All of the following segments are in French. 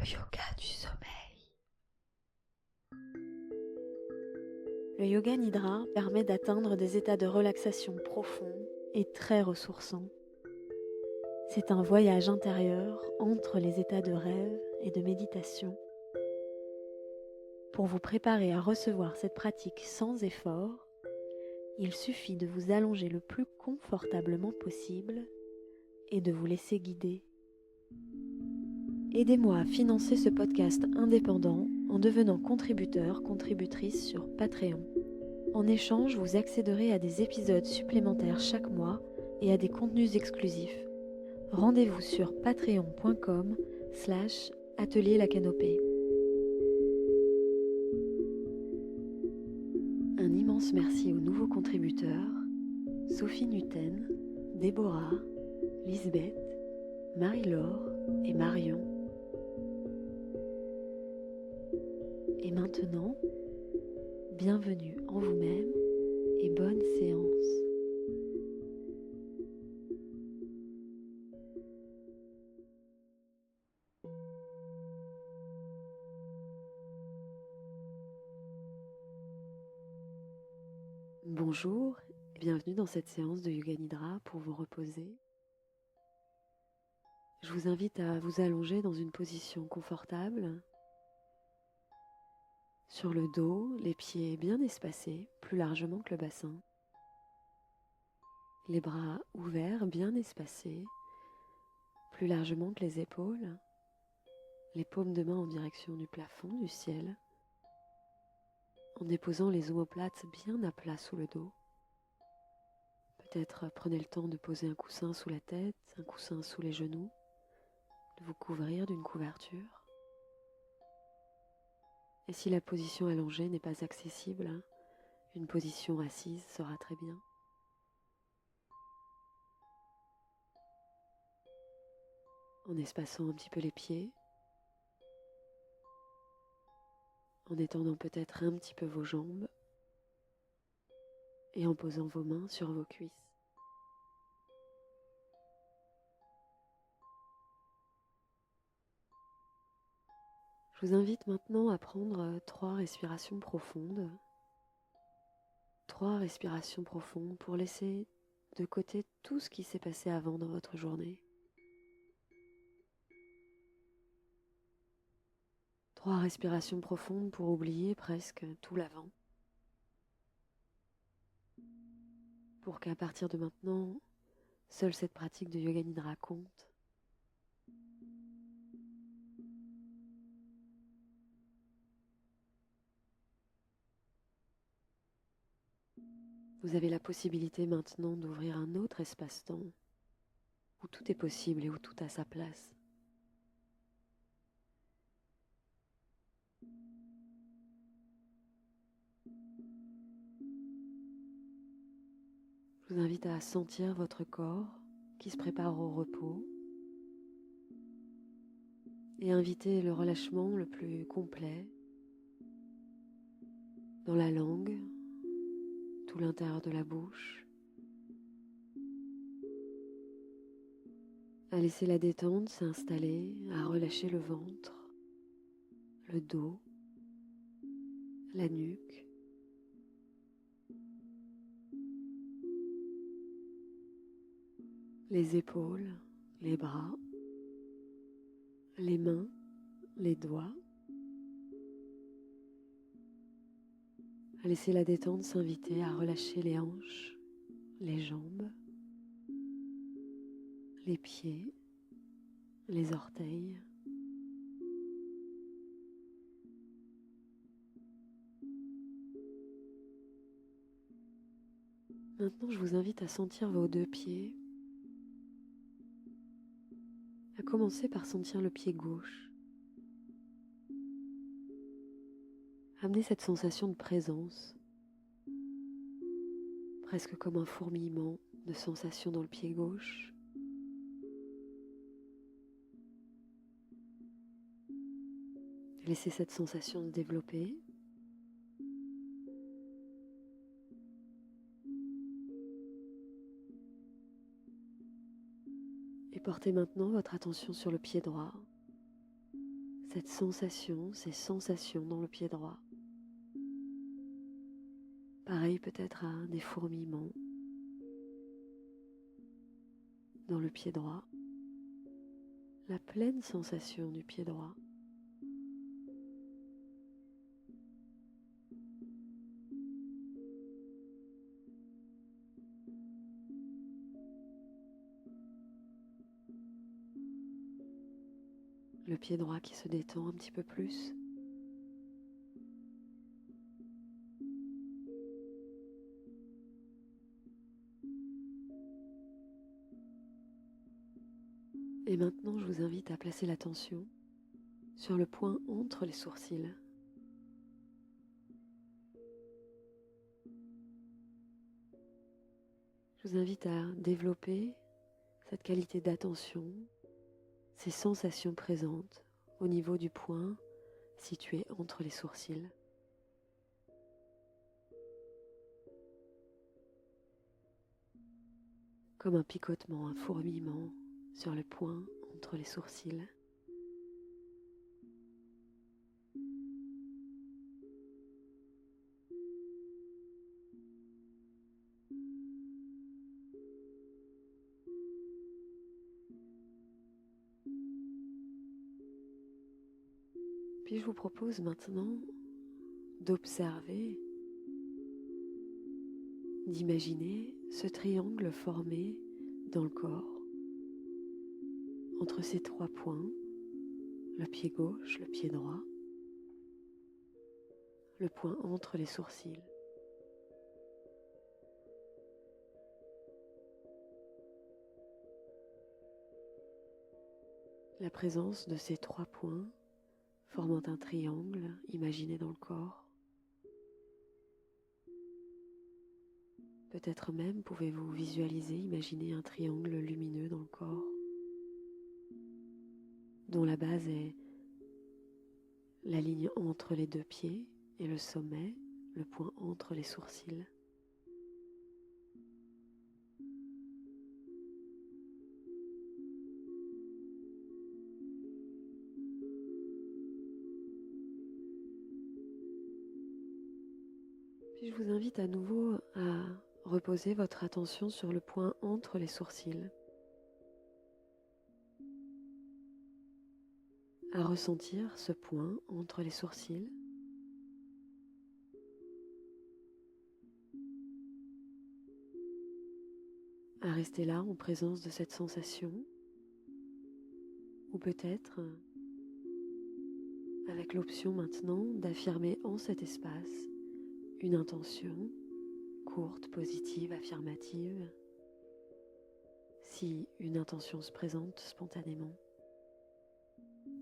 Le yoga du sommeil. Le yoga nidra permet d'atteindre des états de relaxation profonds et très ressourçants. C'est un voyage intérieur entre les états de rêve et de méditation. Pour vous préparer à recevoir cette pratique sans effort, il suffit de vous allonger le plus confortablement possible et de vous laisser guider. Aidez-moi à financer ce podcast indépendant en devenant contributeur/contributrice sur Patreon. En échange, vous accéderez à des épisodes supplémentaires chaque mois et à des contenus exclusifs. Rendez-vous sur patreon.com/atelier la canopée. Un immense merci aux nouveaux contributeurs Sophie Nuten, Déborah, Lisbeth, Marie-Laure et Marion. Et maintenant, bienvenue en vous-même et bonne séance. Bonjour et bienvenue dans cette séance de Yoga Nidra pour vous reposer. Je vous invite à vous allonger dans une position confortable, sur le dos, les pieds bien espacés, plus largement que le bassin, les bras ouverts, bien espacés, plus largement que les épaules, les paumes de main en direction du plafond, du ciel, en déposant les omoplates bien à plat sous le dos. Peut-être prenez le temps de poser un coussin sous la tête, un coussin sous les genoux, de vous couvrir d'une couverture. Et si la position allongée n'est pas accessible, une position assise sera très bien. En espaçant un petit peu les pieds, en étendant peut-être un petit peu vos jambes et en posant vos mains sur vos cuisses. Je vous invite maintenant à prendre 3 respirations profondes. 3 respirations profondes pour laisser de côté tout ce qui s'est passé avant dans votre journée. 3 respirations profondes pour oublier presque tout l'avant. Pour qu'à partir de maintenant, seule cette pratique de Yoga Nidra compte. Vous avez la possibilité maintenant d'ouvrir un autre espace-temps où tout est possible et où tout a sa place. Je vous invite à sentir votre corps qui se prépare au repos et à inviter le relâchement le plus complet dans la langue, tout l'intérieur de la bouche, à laisser la détente s'installer, à relâcher le ventre, le dos, la nuque, les épaules, les bras, les mains, les doigts, à laisser la détente s'inviter à relâcher les hanches, les jambes, les pieds, les orteils. Maintenant, je vous invite à sentir vos 2 pieds, à commencer par sentir le pied gauche. Amenez cette sensation de présence, presque comme un fourmillement de sensations dans le pied gauche. Laissez cette sensation se développer. Et portez maintenant votre attention sur le pied droit. cette sensation, ces sensations dans le pied droit. Pareil peut-être à des fourmillements dans le pied droit, la pleine sensation du pied droit. Le pied droit qui se détend un petit peu plus. Et maintenant, je vous invite à placer l'attention sur le point entre les sourcils. Je vous invite à développer cette qualité d'attention, ces sensations présentes au niveau du point situé entre les sourcils. Comme un picotement, un fourmillement sur le point entre les sourcils. Puis je vous propose maintenant d'observer, d'imaginer ce triangle formé dans le corps entre ces trois points, le pied gauche, le pied droit, le point entre les sourcils. La présence de ces trois points formant un triangle imaginé dans le corps. Peut-être même pouvez-vous visualiser, imaginer un triangle lumineux dans le corps, dont la base est la ligne entre les deux pieds et le sommet, le point entre les sourcils. Puis je vous invite à nouveau à reposer votre attention sur le point entre les sourcils, à ressentir ce point entre les sourcils, à rester là en présence de cette sensation, ou peut-être avec l'option maintenant d'affirmer en cet espace une intention courte, positive, affirmative, si une intention se présente spontanément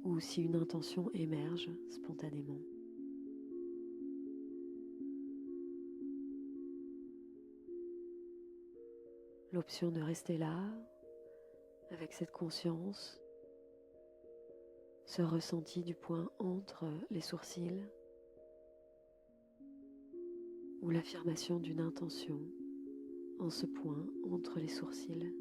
ou si une intention émerge spontanément. L'option de rester là avec cette conscience, ce ressenti du point entre les sourcils ou l'affirmation d'une intention en ce point entre les sourcils.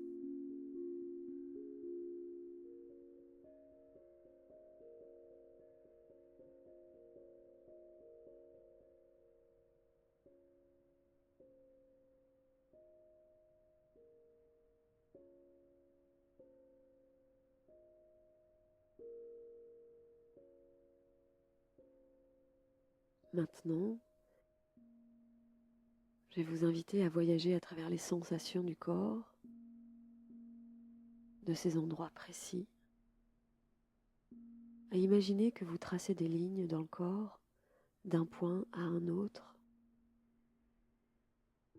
Maintenant, je vais vous inviter à voyager à travers les sensations du corps, de ces endroits précis, à imaginer que vous tracez des lignes dans le corps d'un point à un autre,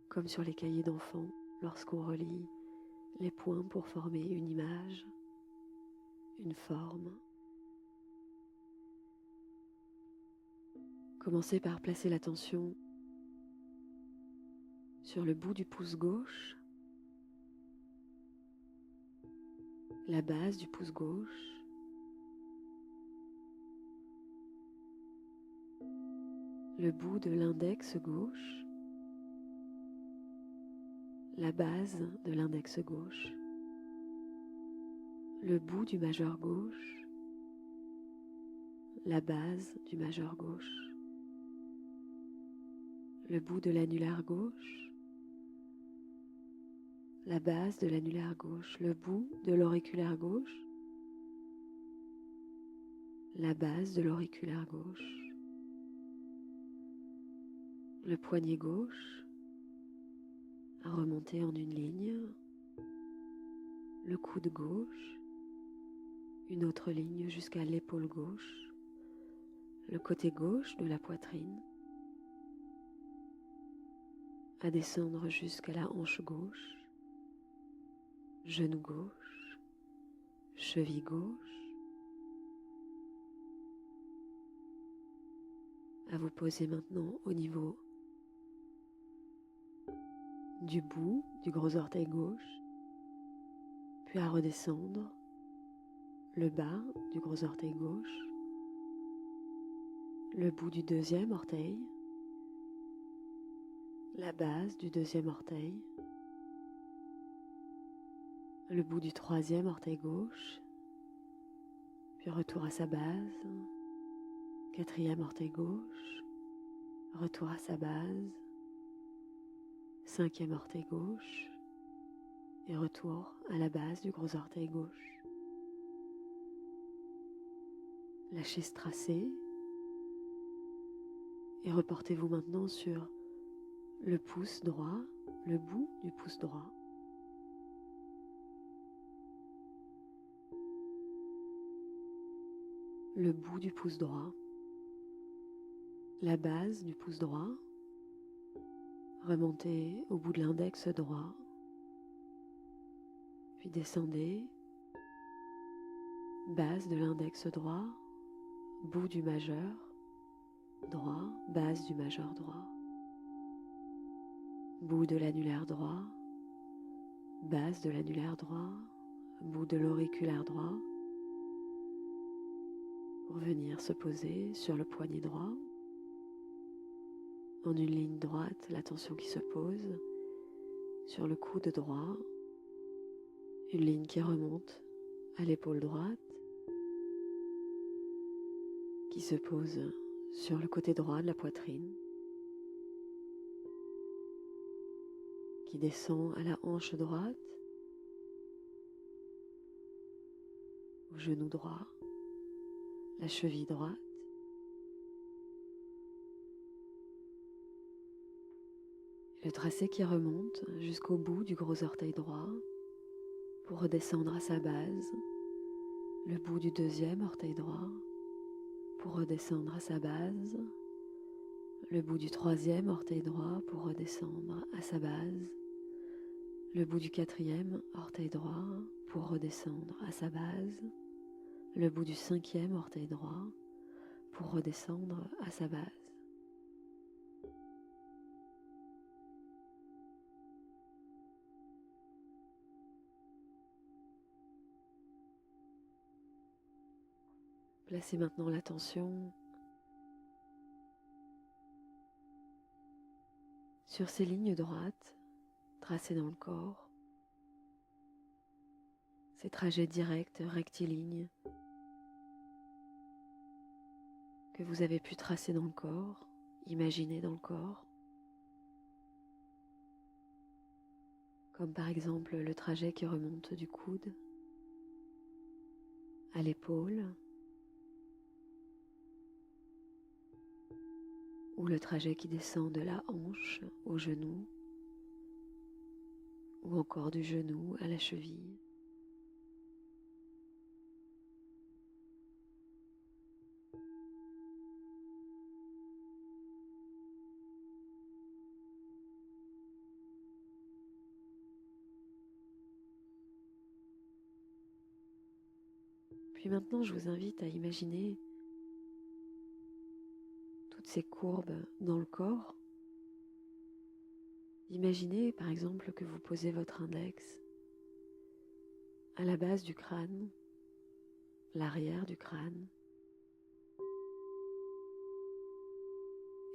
comme sur les cahiers d'enfants lorsqu'on relie les points pour former une image, une forme. Commencez par placer l'attention sur le bout du pouce gauche, la base du pouce gauche, le bout de l'index gauche, la base de l'index gauche, le bout du majeur gauche, la base du majeur gauche, le bout de l'annulaire gauche, la base de l'annulaire gauche, le bout de l'auriculaire gauche, la base de l'auriculaire gauche, le poignet gauche à remonter en une ligne, le coude gauche, une autre ligne jusqu'à l'épaule gauche, le côté gauche de la poitrine, à descendre jusqu'à la hanche gauche, genou gauche, cheville gauche, à vous poser maintenant au niveau du bout du gros orteil gauche, puis à redescendre le bas du gros orteil gauche, le bout du deuxième orteil, la base du deuxième orteil, le bout du troisième orteil gauche, puis retour à sa base, quatrième orteil gauche, retour à sa base, cinquième orteil gauche et retour à la base du gros orteil gauche. Lâchez ce tracé et reportez-vous maintenant sur le pouce droit, le bout du pouce droit. Le bout du pouce droit, la base du pouce droit, remontez au bout de l'index droit, puis descendez, base de l'index droit, bout du majeur droit, base du majeur droit, bout de l'annulaire droit, base de l'annulaire droit, bout de l'auriculaire droit, pour venir se poser sur le poignet droit, en une ligne droite, l'attention qui se pose sur le coude droit, une ligne qui remonte à l'épaule droite, qui se pose sur le côté droit de la poitrine, qui descend à la hanche droite, au genou droit, la cheville droite, le tracé qui remonte jusqu'au bout du gros orteil droit pour redescendre à sa base, le bout du deuxième orteil droit pour redescendre à sa base, le bout du troisième orteil droit pour redescendre à sa base, le bout du quatrième orteil droit pour redescendre à sa base, le bout du cinquième orteil droit pour redescendre à sa base. Placez maintenant l'attention sur ces lignes droites tracées dans le corps, ces trajets directs, rectilignes que vous avez pu tracer dans le corps, imaginer dans le corps, comme par exemple le trajet qui remonte du coude à l'épaule, ou le trajet qui descend de la hanche au genou, ou encore du genou à la cheville. Puis maintenant, je vous invite à imaginer toutes ces courbes dans le corps. Imaginez par exemple que vous posez votre index à la base du crâne, l'arrière du crâne,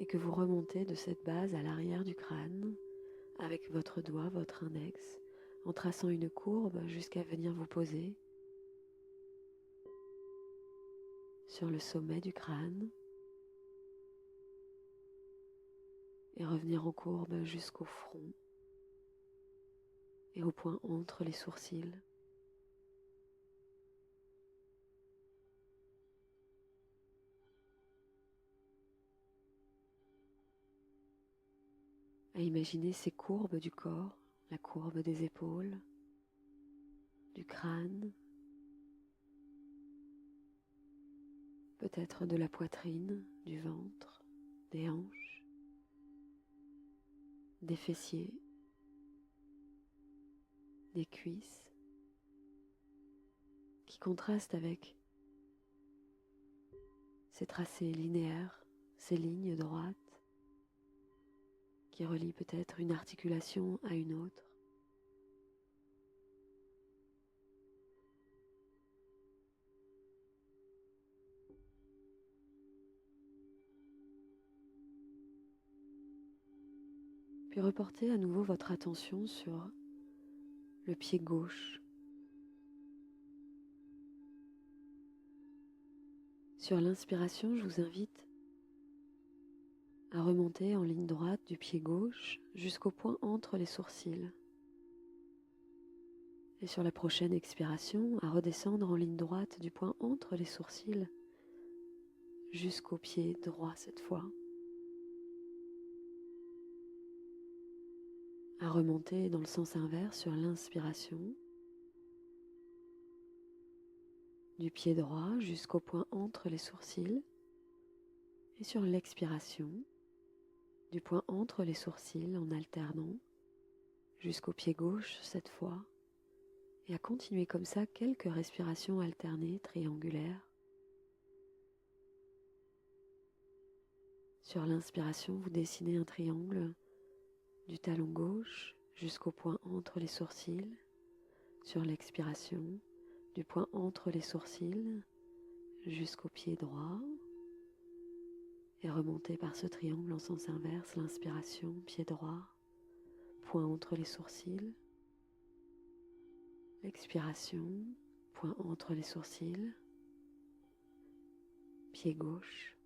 et que vous remontez de cette base à l'arrière du crâne avec votre doigt, votre index, en traçant une courbe jusqu'à venir vous poser sur le sommet du crâne et revenir en courbe jusqu'au front et au point entre les sourcils. À imaginer ces courbes du corps, la courbe des épaules, du crâne, peut-être de la poitrine, du ventre, des hanches, des fessiers, des cuisses, qui contrastent avec ces tracés linéaires, ces lignes droites, qui relient peut-être une articulation à une autre. Puis reportez à nouveau votre attention sur le pied gauche. Sur l'inspiration, je vous invite à remonter en ligne droite du pied gauche jusqu'au point entre les sourcils. Et sur la prochaine expiration, à redescendre en ligne droite du point entre les sourcils jusqu'au pied droit cette fois. À remonter dans le sens inverse sur l'inspiration, du pied droit jusqu'au point entre les sourcils, et sur l'expiration, du point entre les sourcils en alternant, jusqu'au pied gauche cette fois, et à continuer comme ça quelques respirations alternées triangulaires. Sur l'inspiration, vous dessinez un triangle du talon gauche jusqu'au point entre les sourcils. Sur l'expiration, du point entre les sourcils jusqu'au pied droit. Et remontez par ce triangle en sens inverse, l'inspiration, pied droit, point entre les sourcils. L'expiration, point entre les sourcils, pied gauche.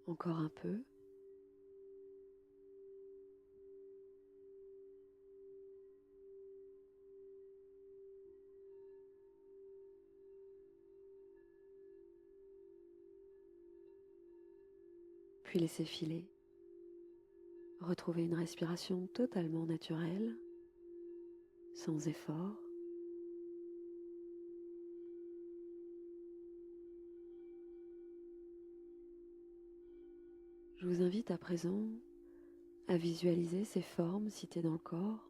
Encore un peu. Puis laissez filer. Retrouvez une respiration totalement naturelle, sans effort. Je vous invite à présent à visualiser ces formes citées dans le corps,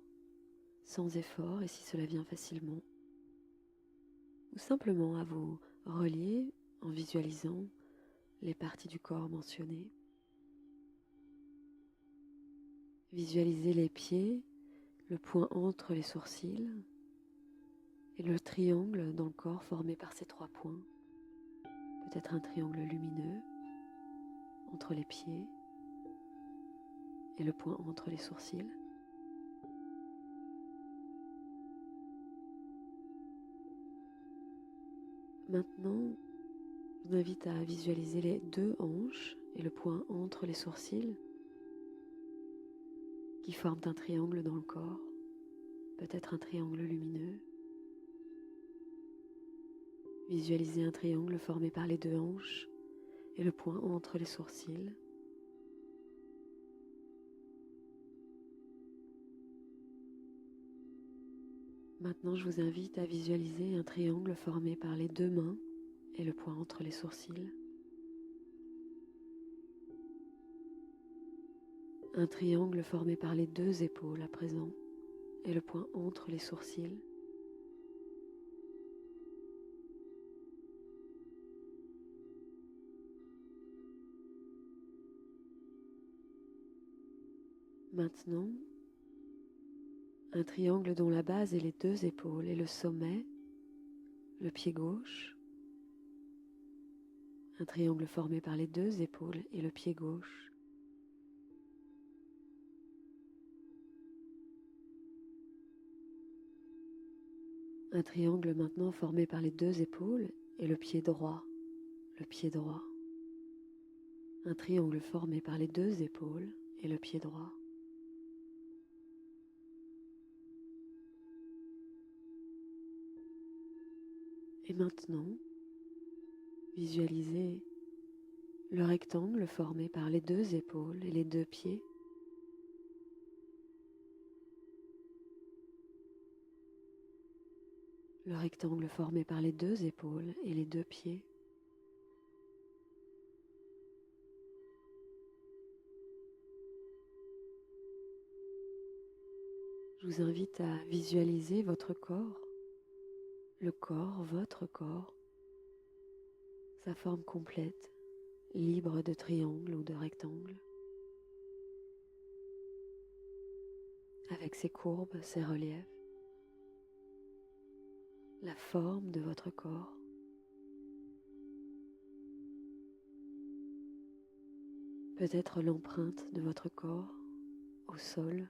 sans effort et si cela vient facilement, ou simplement à vous relier en visualisant les parties du corps mentionnées. Visualisez les pieds, le point entre les sourcils et le triangle dans le corps formé par ces trois points. Peut-être un triangle lumineux entre les pieds et le point entre les sourcils. Maintenant, je vous invite à visualiser les deux hanches et le point entre les sourcils qui forment un triangle dans le corps, peut-être un triangle lumineux. Visualisez un triangle formé par les deux hanches et le point entre les sourcils. Maintenant, je vous invite à visualiser un triangle formé par les deux mains et le point entre les sourcils. Un triangle formé par les deux épaules à présent et le point entre les sourcils. Maintenant, un triangle dont la base est les deux épaules et le sommet, le pied gauche, un triangle formé par les deux épaules et le pied gauche. Un triangle maintenant formé par les deux épaules et le pied droit, le pied droit. Un triangle formé par les deux épaules et le pied droit. Et maintenant, visualisez le rectangle formé par les deux épaules et les deux pieds. Le rectangle formé par les deux épaules et les deux pieds. Je vous invite à visualiser votre corps, le corps, votre corps, sa forme complète, libre de triangle ou de rectangle, avec ses courbes, ses reliefs, la forme de votre corps. Peut-être l'empreinte de votre corps au sol,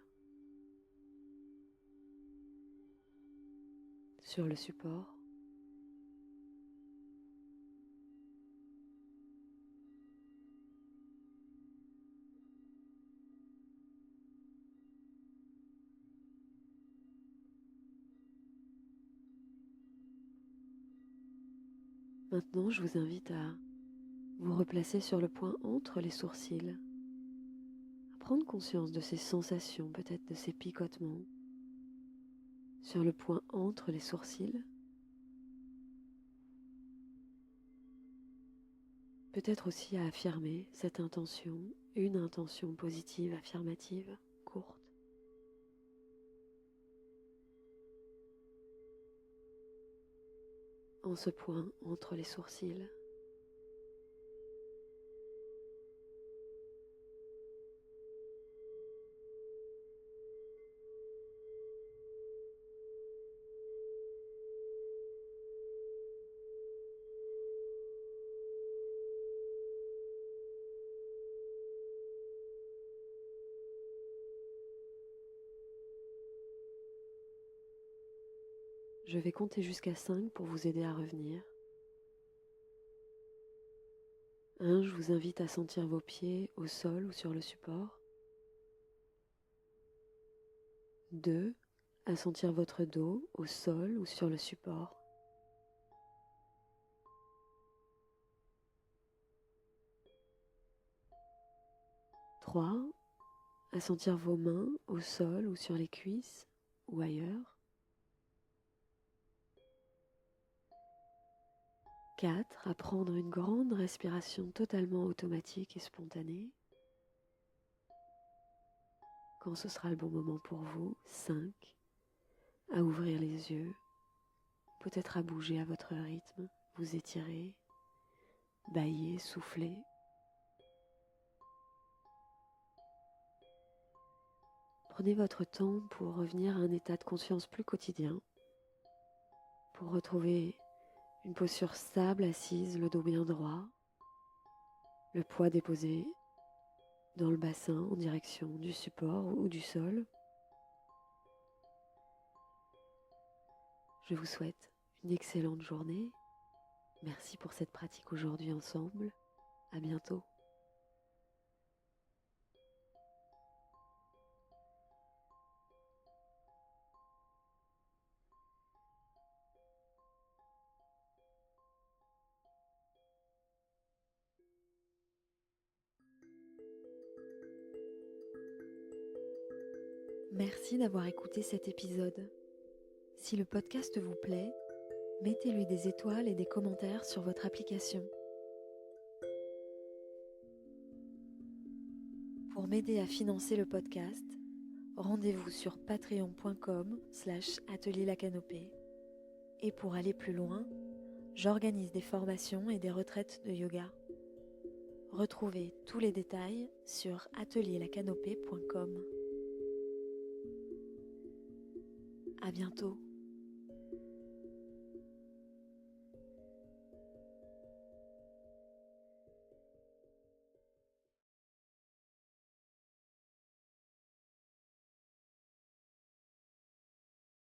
sur le support. Maintenant, je vous invite à vous replacer sur le point entre les sourcils, à prendre conscience de ces sensations, peut-être de ces picotements, sur le point entre les sourcils. Peut-être aussi à affirmer cette intention, une intention positive, affirmative, courte. En ce point entre les sourcils. Je vais compter jusqu'à 5 pour vous aider à revenir. 1, je vous invite à sentir vos pieds au sol ou sur le support. 2, à sentir votre dos au sol ou sur le support. 3, à sentir vos mains au sol ou sur les cuisses ou ailleurs. 4, à prendre une grande respiration totalement automatique et spontanée. Quand ce sera le bon moment pour vous. 5, à ouvrir les yeux, peut-être à bouger à votre rythme, vous étirer, bâiller, souffler. Prenez votre temps pour revenir à un état de conscience plus quotidien, pour retrouver une posture stable, assise, le dos bien droit, le poids déposé dans le bassin en direction du support ou du sol. Je vous souhaite une excellente journée. Merci pour cette pratique aujourd'hui ensemble. À bientôt. Merci d'avoir écouté cet épisode. Si le podcast vous plaît, mettez-lui des étoiles et des commentaires sur votre application. Pour m'aider à financer le podcast, rendez-vous sur patreon.com/atelierlacanopée. Et pour aller plus loin, j'organise des formations et des retraites de yoga. Retrouvez tous les détails sur atelierlacanopée.com. À bientôt.